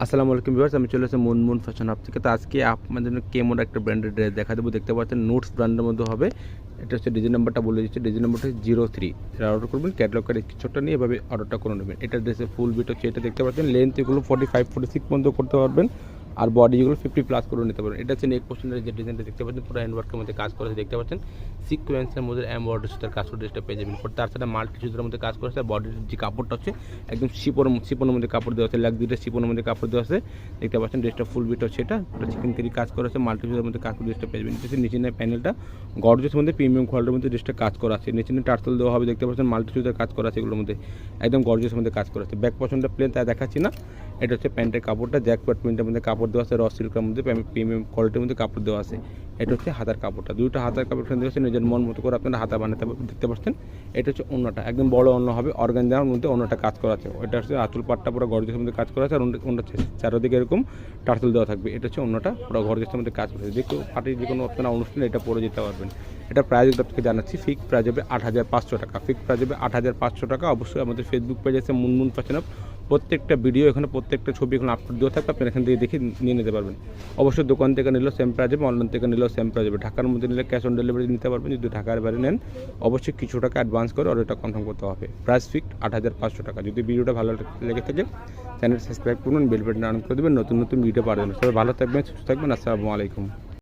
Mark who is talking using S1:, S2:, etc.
S1: আসসালামু আলাইকুম ভিউয়ার্স, আমি চলে এসেছি মুনমুন ফ্যাশন হাব থেকে। তো আজকে আপনাদের জন্য কেমন একটা ব্র্যান্ডের ড্রেস দেখা দেবো। দেখতে পাচ্ছেন নোটস ব্র্যান্ডের মধ্যে হবে। এটা হচ্ছে ডিজাইন নাম্বারটা বলে দিচ্ছি, ডিজাইন নাম্বারটা 03। এটা অর্ডার করবেন, ক্যাটালগের স্ক্রিনশটটা নিয়ে এভাবে অর্ডারটা করে নেবেন। এটা ড্রেসের ফুল বিট হচ্ছে, এটা দেখতে পাচ্ছেন লেন্থ এগুলো 45-46 পর্যন্ত করতে পারবেন, আর বডি যেগুলো 50+ করে নিতে পারবেন। এটা হচ্ছে নেক পোর্শনের যে ডিজাইনটা দেখতে পাচ্ছেন, পুরো হ্যান্ডওয়ার্কের মধ্যে কাজ করেছে দেখতে পাচ্ছেন। সিকোয়েন্সের মধ্যে এমব্রয়ডারি সুতার কাজ করে ড্রেসটা পেয়ে যাবেন। তার সাথে মাল্টি সুতার মধ্যে কাজ করেছে। বডির যে কাপড়টা হচ্ছে একদম শিপনের মধ্যে কাপড় দেওয়া আছে, লাগ দুইটা শিপনের মধ্যে কাপড় দেওয়া আছে দেখতে পাচ্ছেন। ড্রেসটা ফুল বিট হচ্ছে, এটা চিকেন কারি কাজ করা আছে, মাল্টি সুতার মধ্যে কাজ করে ড্রেসটা পেয়ে যাবেন। নিচে প্যানেলটা গর্জিয়াস মধ্যে প্রিমিয়াম কোয়ালিটির মধ্যে ড্রেসটা কাজ করা আছে। নিচে টার্সেল দেওয়া হবে দেখতে পাচ্ছেন, মাল্টি সুতার কাজ করা আছে, এগুলোর মধ্যে একদম গর্জিয়াস মধ্যে কাজ করা আছে। ব্যাক পছনটা প্লেন, তাই দেখাচ্ছি না। এটা হচ্ছে প্যান্টের কাপড়টা, জ্যাকপট প্রিন্টের মধ্যে কাপড় দেওয়া আছে, র সিল্কের মধ্যে প্রিমিয়াম কোয়ালিটির মধ্যে কাপড় দেওয়া আছে। এটা হচ্ছে হাতার কাপড়টা, দুইটা হাতার কাপড় এখানে দেওয়া আছে, নিজের মন মতো করে আপনারা হাতা বানাতে দেখতে পাচ্ছেন। এটা হচ্ছে অন্যটা, একদম বড় অন্য হবে, অর্গানজার মধ্যে অন্যটা কাজ করা আছে। ওইটা হচ্ছে আঁচল পাটটা পুরো গর্জিয়াসের মধ্যে কাজ করা আছে, আর অন্য চারদিকে এরকম টার্সেল দেওয়া থাকবে। এটা হচ্ছে অন্যটা পুরো গর্জিয়াসের মধ্যে কাজ করেছে। যে কেউ পার্টির যে কোনো আপনারা অনুষ্ঠানে এটা পরে যেতে পারবেন। এটা প্রাইস আপনাকে জানাচ্ছি, ফিক্স প্রাইস হবে 8500 টাকা। ফিক্স প্রাইস হবে 8500 টাকা। অবশ্যই আমাদের ফেসবুক পেজ আছে মুনমুন ফ্যাশন হাব, প্রত্যেকটা ভিডিও এখানে, প্রত্যেকটা ছবি এখানে আপলোড দেওয়া থাকবে, আপনারা এখান থেকে দেখে নিয়ে নিতে পারবেন। অবশ্যই দোকান থেকে নিলেও সেম প্রাইস হবে, অনলাইন থেকে নিলেও সেম প্রাইস হবে। ঢাকার মধ্যে নিলে ক্যাশ অন ডেলিভারি নিতে পারবেন। যদি ঢাকার বাইরে নেন অবশ্যই কিছু টাকা অ্যাডভান্স করে অর্ডারটা কনফার্ম করতে হবে। প্রাইস ফিক্স 8500 টাকা। যদি ভিডিওটা ভালো লেগে থাকে চ্যানেল সাবস্ক্রাইব করুন, বেল বাটন অন করে দেবেন, নতুন নতুন ভিডিও পাওয়ার জন্য। সবাই ভালো থাকবেন, সুস্থ থাকবেন। আসসালামু আলাইকুম।